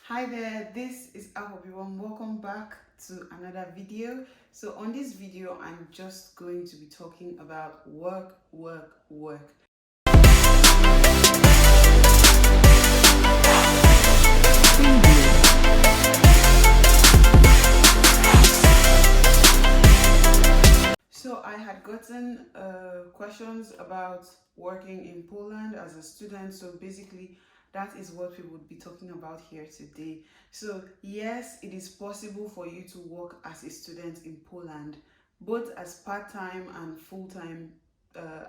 Hi there, this is Awhobiwom. Welcome back to another video. So on this video, I'm just going to be talking about work. So I had gotten questions about working in Poland as a student. So basically, that is what we would be talking about here today. So yes, it is possible for you to work as a student in Poland, both as part-time and full-time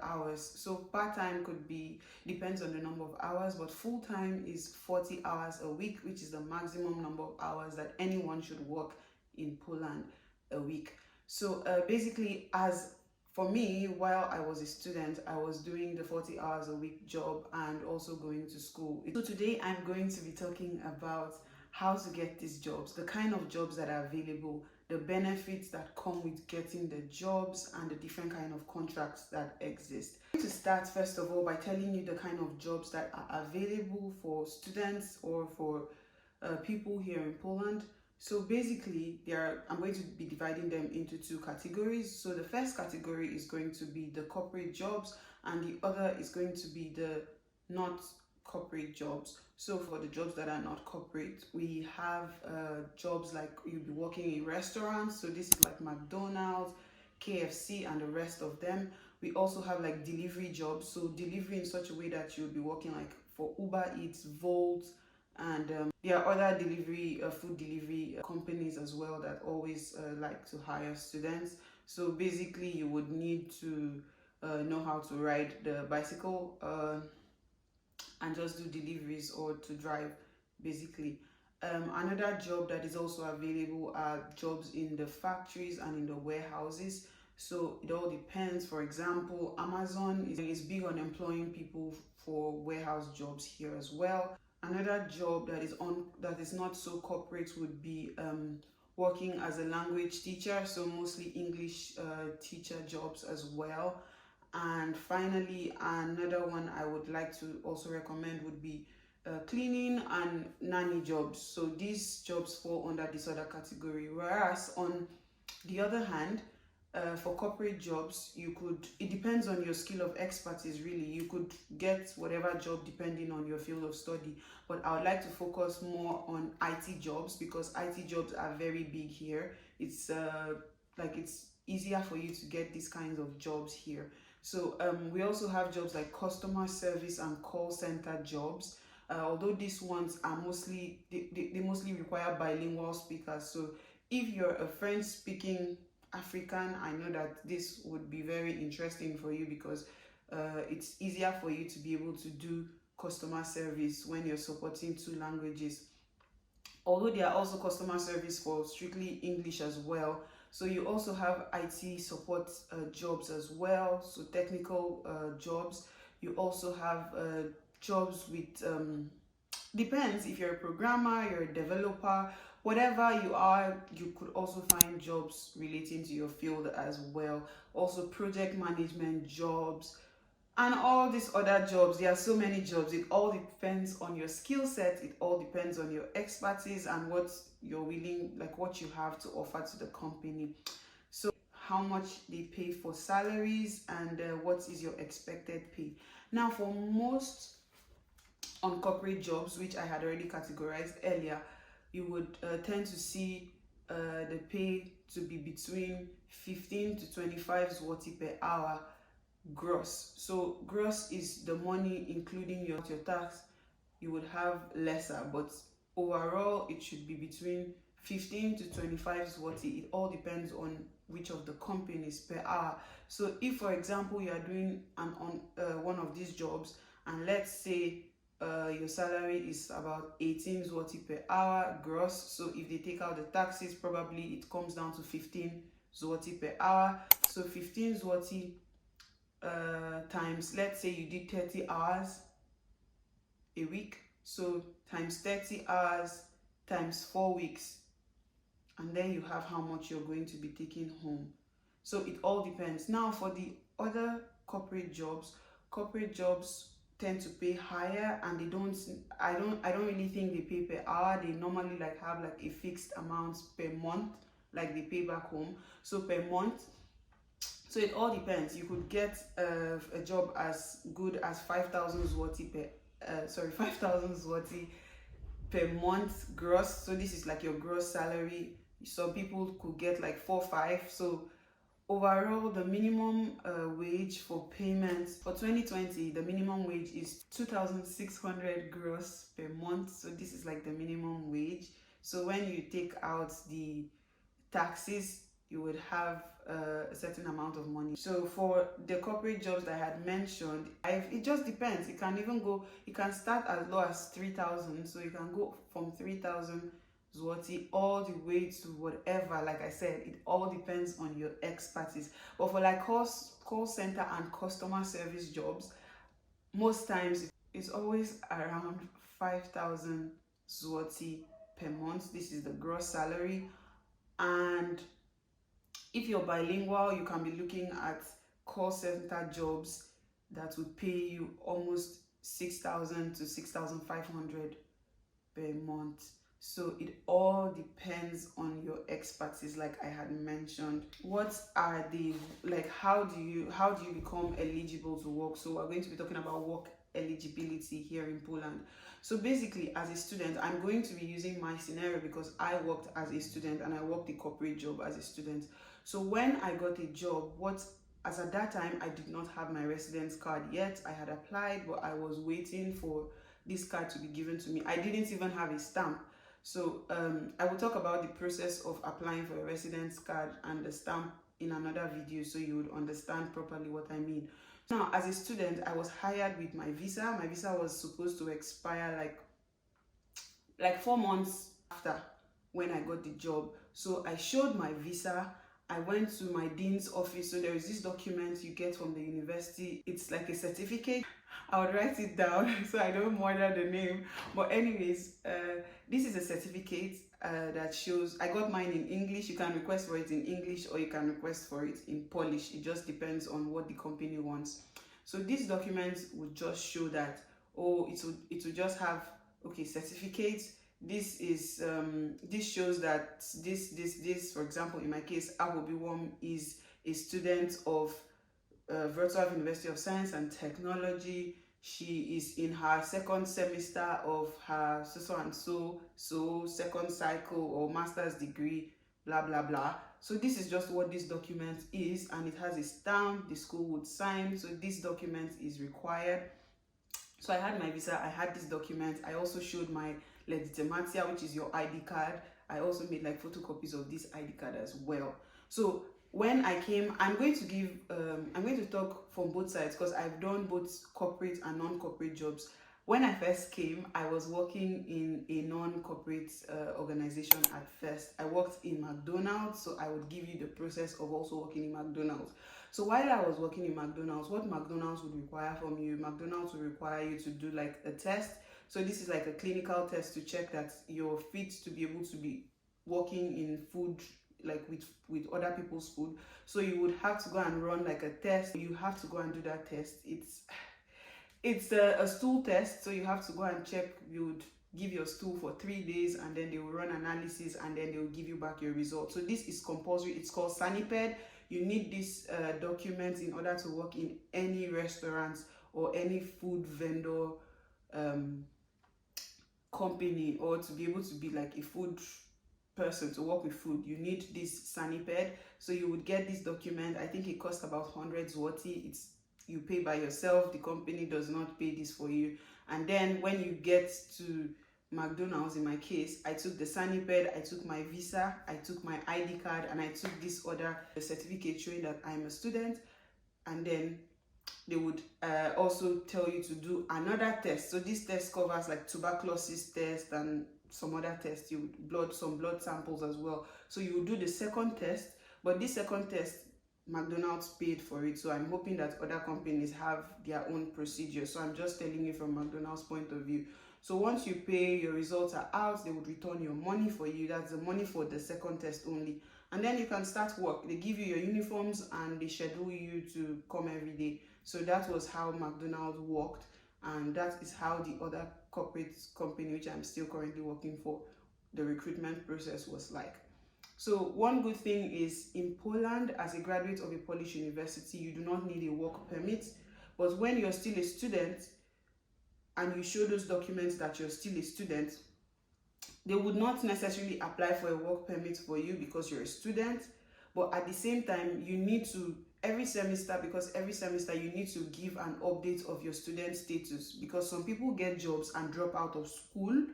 hours. So part-time could be, depends on the number of hours, but full-time is 40 hours a week, which is the maximum number of hours that anyone should work in Poland a week. So basically, as for me, while I was a student, I was doing the 40 hours a week job and also going to school. So today I'm going to be talking about how to get these jobs, the kind of jobs that are available, the benefits that come with getting the jobs, and the different kind of contracts that exist. I'm going to start first of all by telling you the kind of jobs that are available for students or for people here in Poland. So basically, I'm going to be dividing them into two categories. So the first category is going to be the corporate jobs, and the other is going to be the not corporate jobs. So for the jobs that are not corporate, we have jobs like you'll be working in restaurants. So this is like McDonald's, KFC, and the rest of them. We also have like delivery jobs. So delivery in such a way that you'll be working like for Uber Eats, Volt, and there are other delivery food delivery companies as well that always like to hire students. So basically you would need to know how to ride the bicycle and just do deliveries or to drive basically. Another job that is also available are jobs in the factories and in the warehouses. So it all depends. For example, Amazon is big on employing people for warehouse jobs here as well. Another job that is not so corporate would be working as a language teacher, so mostly English teacher jobs as well. And finally, another one I would like to also recommend would be cleaning and nanny jobs. So these jobs fall under this other category. Whereas on the other hand, for corporate jobs, it depends on your skill of expertise really. You could get whatever job depending on your field of study, but I would like to focus more on IT jobs because IT jobs are very big here. It's it's easier for you to get these kinds of jobs here. So we also have jobs like customer service and call center jobs. Although these ones are they mostly require bilingual speakers. So if you're a French speaking African, I know that this would be very interesting for you because it's easier for you to be able to do customer service when you're supporting two languages. Although there are also customer service for strictly English as well. So you also have IT support jobs as well, so technical jobs. You also have jobs with depends if you're a programmer, you're a developer, whatever you are, you could also find jobs relating to your field as well. Also project management jobs and all these other jobs. There are so many jobs. It all depends on your skill set. It all depends on your expertise and what you're willing, like what you have to offer to the company. So how much they pay for salaries and what is your expected pay. Now for most on corporate jobs, which I had already categorized earlier, you would tend to see the pay to be between 15 to 25 zloty per hour gross. So gross is the money including your tax. You would have lesser, but overall it should be between 15 to 25 zloty. It all depends on which of the companies per hour. So if for example you are doing one of these jobs and let's say your salary is about 18 zloty per hour gross, so if they take out the taxes, probably it comes down to 15 zloty per hour. So 15 zloty times, let's say you did 30 hours a week, so times 30 hours times 4 weeks, and then you have how much you're going to be taking home. So it all depends. Now for the other corporate jobs tend to pay higher, and I don't really think they pay per hour. They normally like have like a fixed amount per month, like they pay back home. So per month, so it all depends. You could get a job as good as 5,000 zloty per 5,000 zloty per month gross. So this is like your gross salary. Some people could get like 4-5. So overall, the minimum wage for payments for 2020, the minimum wage is 2,600 gross per month. So this is like the minimum wage. So when you take out the taxes, you would have a certain amount of money. So for the corporate jobs that I had mentioned, it just depends. It can even go, it can start as low as 3,000. So you can go from 3,000 zloty all the way to whatever. Like I said, it all depends on your expertise. But for like call center and customer service jobs, most times it's always around 5,000 zloty per month. This is the gross salary. And if you're bilingual, you can be looking at call center jobs that would pay you almost 6,000 to 6,500 per month. So it all depends on your expertise, like I had mentioned. What are the, like, how do you become eligible to work? So we're going to be talking about work eligibility here in Poland. So basically, as a student, I'm going to be using my scenario because I worked as a student and I worked a corporate job as a student. So when I got a job, as at that time, I did not have my residence card yet. I had applied, but I was waiting for this card to be given to me. I didn't even have a stamp. So I will talk about the process of applying for a residence card and the stamp in another video, so you would understand properly what I mean. Now, as a student, I was hired with my visa. My visa was supposed to expire like 4 months after when I got the job. So I showed my visa. I went to my dean's office. So there is this document you get from the university. It's like a certificate. I would write it down so I don't murder the name. But anyways, this is a certificate that shows, I got mine in English. You can request for it in English or you can request for it in Polish. It just depends on what the company wants. So this document would just show that, it would just have, okay, certificates. This is this shows that this, for example, in my case, Awhobiwom is a student of Wroclaw University of Science and Technology. She is in her second semester of her so second cycle or master's degree, blah blah blah. So this is just what this document is, and it has a stamp the school would sign. So this document is required. So I had my visa, I had this document. I also showed my legitimatia, which is your ID card. I also made like photocopies of this ID card as well. So when I came, I'm going to talk from both sides because I've done both corporate and non-corporate jobs. When I first came, I was working in a non-corporate organization at first. I worked in McDonald's, so I would give you the process of also working in McDonald's. So while I was working in McDonald's, what McDonald's would require from you, McDonald's would require you to do like a test. So this is like a clinical test to check that you're fit to be able to be working in food, like with other people's food. So you would have to go and run like a test. You have to go and do that test. It's a stool test, so you have to go and check. You would give your stool for 3 days and then they will run analysis and then they will give you back your results. So this is compulsory. It's called Saniped. You need this document in order to work in any restaurants or any food vendor company, or to be able to be like a food person to work with food. You need this Saniped. So you would get this document. I think it costs about 100 zloty. You pay by yourself. The company does not pay this for you. And then when you get to McDonald's, in my case, I took the Saniped, I took my visa, I took my ID card, and I took this other certificate showing that I'm a student. And then they would also tell you to do another test. So this test covers like tuberculosis test and some other tests. Some blood samples as well. So you would do the second test, but this second test, McDonald's paid for it. So I'm hoping that other companies have their own procedure. So I'm just telling you from McDonald's point of view. So once you pay, your results are out, they would return your money for you. That's the money for the second test only. And then you can start work. They give you your uniforms and they schedule you to come every day. So that was how McDonald's worked. and that is how the other corporate company, which I'm still currently working for, the recruitment process was like. So one good thing is, in Poland, as a graduate of a Polish university, you do not need a work permit. But when you're still a student and you show those documents that you're still a student, they would not necessarily apply for a work permit for you because you're a student. But at the same time, you need to, every semester you need to give an update of your student status, because some people get jobs and drop out of school,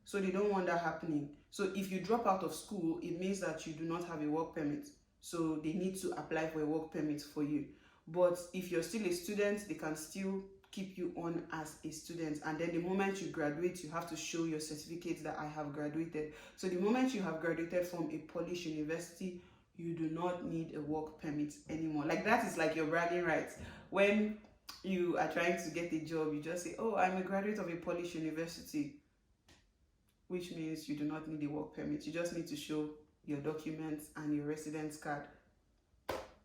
so they don't want that happening. So if you drop out of school, it means that you do not have a work permit, so they need to apply for a work permit for you. But if you're still a student, they can still keep you on as a student, and then the moment you graduate, you have to show your certificate that I have graduated. So the moment you have graduated from a Polish university, you do not need a work permit anymore. Like, that is like your bragging rights. When you are trying to get a job, you just say, oh, I'm a graduate of a Polish university, which means you do not need a work permit. You just need to show your documents and your residence card.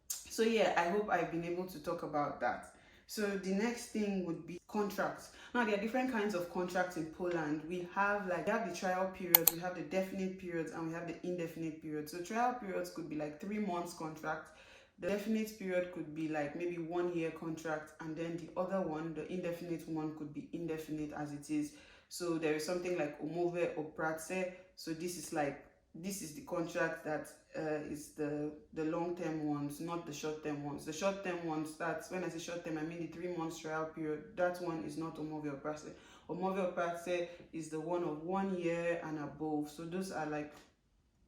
So yeah, I hope I've been able to talk about that. So the next thing would be contracts. Now, there are different kinds of contracts in Poland. We have the trial period, we have the definite periods, and we have the indefinite period. So trial periods could be like 3 months contract. The definite period could be like maybe 1 year contract, and then the other one, the indefinite one, could be indefinite as it is. So there is something like umowę o pracę. So this is the contract that is the long-term ones, not the short-term ones. The short-term ones, that's, when I say short-term, I mean the 3 months trial period. That one is not umowę o pracę. Umowę o pracę is the one of 1 year and above. So those are like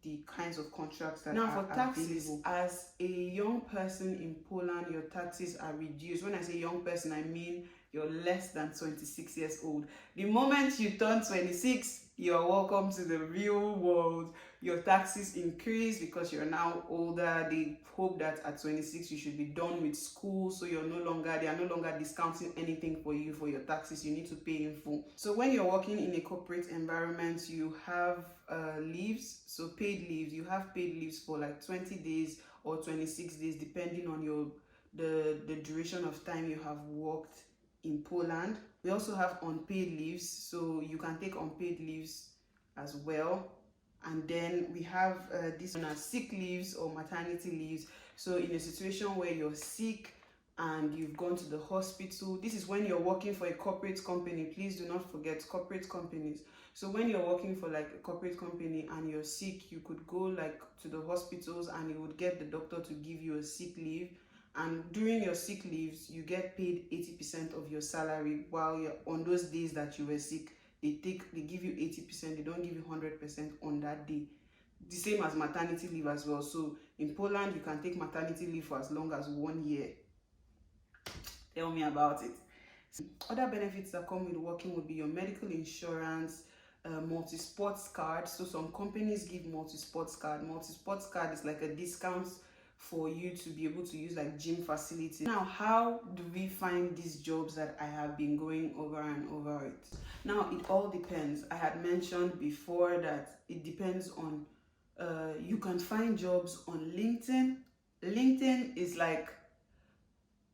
the kinds of contracts that now, for taxes, available. As a young person in Poland, your taxes are reduced. When I say young person, I mean you're less than 26 years old. The moment you turn 26, you're welcome to the real world. Your taxes increase because you're now older. They hope that at 26 you should be done with school, so they are no longer discounting anything for you for your taxes. You need to pay in full. So when you're working in a corporate environment, you have leaves, so paid leaves. You have paid leaves for like 20 days or 26 days, depending on the duration of time you have worked in Poland. We also have unpaid leaves, so you can take unpaid leaves as well. And then we have this one as sick leaves or maternity leaves. So in a situation where you're sick and you've gone to the hospital, this is when you're working for a corporate company. Please do not forget corporate companies. So when you're working for like a corporate company and you're sick, you could go like to the hospitals and you would get the doctor to give you a sick leave. And during your sick leaves, you get paid 80% of your salary, while you're on those days that you were sick. They give you 80%, they don't give you 100% on that day. The same as maternity leave as well. So in Poland, you can take maternity leave for as long as 1 year. Tell me about it. So other benefits that come with working would be your medical insurance, multi-sports card. So some companies give multi-sports card. Multi-sports card is like a discount for you to be able to use like gym facilities. Now, how do we find these jobs that I have been going over and over it? Now, it all depends. I had mentioned before that it depends on, you can find jobs on LinkedIn. LinkedIn is like,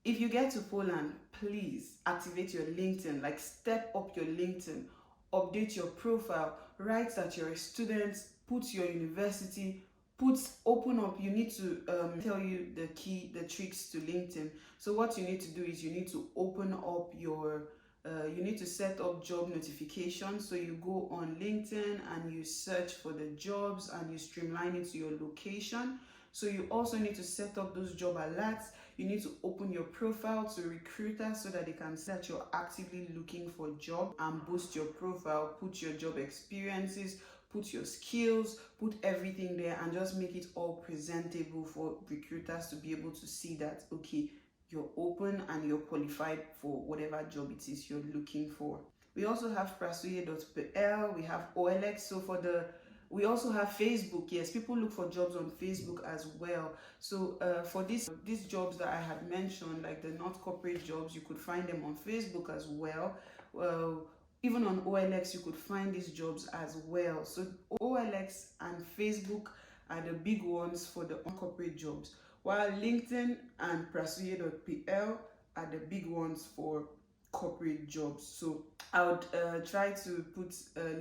if you get to Poland, please activate your LinkedIn, like step up your LinkedIn, update your profile, write that you're a student, put your university, open up. You need to tell you the tricks to LinkedIn. So what you need to do is you need to open up your you need to set up job notifications. So you go on LinkedIn and you search for the jobs and you streamline it to your location. So you also need to set up those job alerts. You need to open your profile to recruiters so that they can see that you're actively looking for a job, and boost your profile, put your job experiences, put your skills, put everything there, and just make it all presentable for recruiters to be able to see that, okay, you're open and you're qualified for whatever job it is you're looking for. We also have pracuje.pl, we have OLX. So we also have Facebook. Yes, people look for jobs on Facebook as well. So for these jobs that I had mentioned, like the not corporate jobs, you could find them on Facebook as well. Even on OLX, you could find these jobs as well. So OLX and Facebook are the big ones for the corporate jobs, while LinkedIn and pracuje.pl are the big ones for corporate jobs. So I would try to put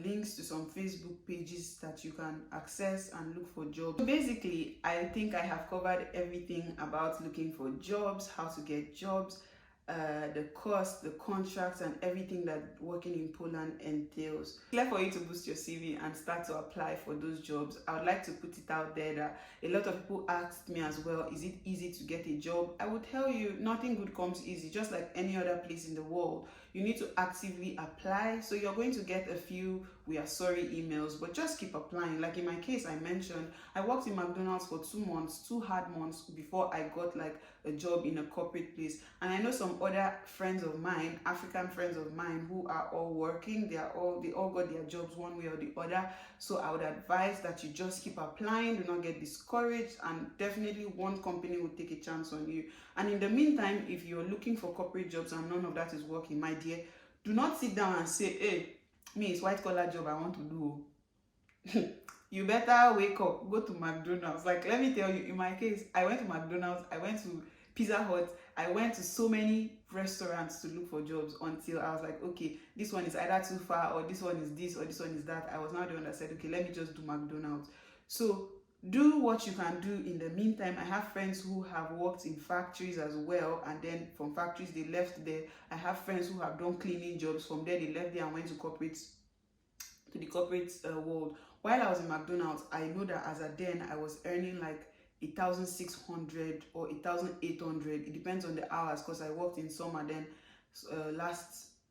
links to some Facebook pages that you can access and look for jobs. So basically, I think I have covered everything about looking for jobs, how to get jobs, the cost, the contracts, and everything that working in Poland entails. It's clear for you to boost your CV and start to apply for those jobs. I would like to put it out there that a lot of people asked me as well, is it easy to get a job? I would tell you, nothing good comes easy. Just like any other place in the world, you need to actively apply. So you're going to get a few "we are sorry" emails, but just keep applying. Like in my case, I mentioned I worked in McDonald's for 2 months, 2 hard months before I got like a job in a corporate place. And I know some other friends of mine, African friends of mine, who are all working. They all got their jobs one way or the other. So I would advise that you just keep applying, do not get discouraged, and definitely one company will take a chance on you. And in the meantime, if you're looking for corporate jobs and none of that is working, my dear, do not sit down and say, hey, me, it's white collar job I want to do. You better wake up, go to McDonald's. Like, let me tell you, in my case, I went to McDonald's, I went to Pizza Hut, I went to so many restaurants to look for jobs until I was like, okay, this one is either too far, or this one is this, or this one is that. I was now the one that said, okay, let me just do McDonald's. So do what you can do in the meantime. I have friends who have worked in factories as well, and then from factories they left there. I have friends who have done cleaning jobs. From there they left there and went to the corporate world. While I was in McDonald's, I know that as a then I was earning like 1,600 or 1,800. It depends on the hours, because I worked in summer then,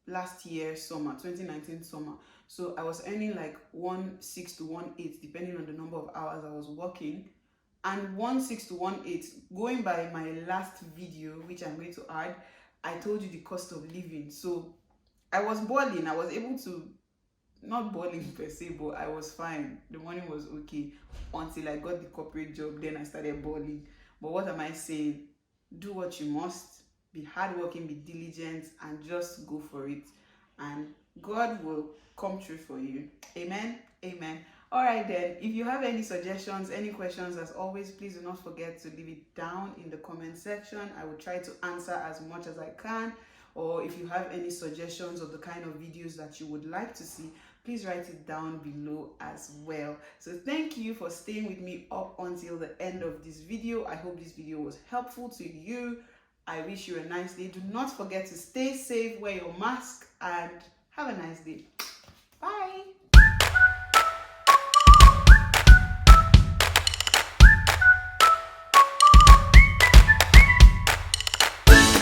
last year summer, 2019 summer. So I was earning like 1,600 to 1,800 depending on the number of hours I was working. And 1,600 to 1,800, going by my last video, which I'm going to add, I told you the cost of living. So I was balling. I was able to, not balling per se, but I was fine. The money was okay until I got the corporate job. Then I started balling. But what am I saying? Do what you must. Be hardworking, be diligent, and just go for it. And God will come true for you. Amen. Amen. All right then, if you have any suggestions, any questions, as always, please do not forget to leave it down in the comment section. I will try to answer as much as I can. Or if you have any suggestions of the kind of videos that you would like to see, please write it down below as well. So thank you for staying with me up until the end of this video. I hope this video was helpful to you. I wish you a nice day. Do not forget to stay safe, wear your mask, and have a nice day. Bye.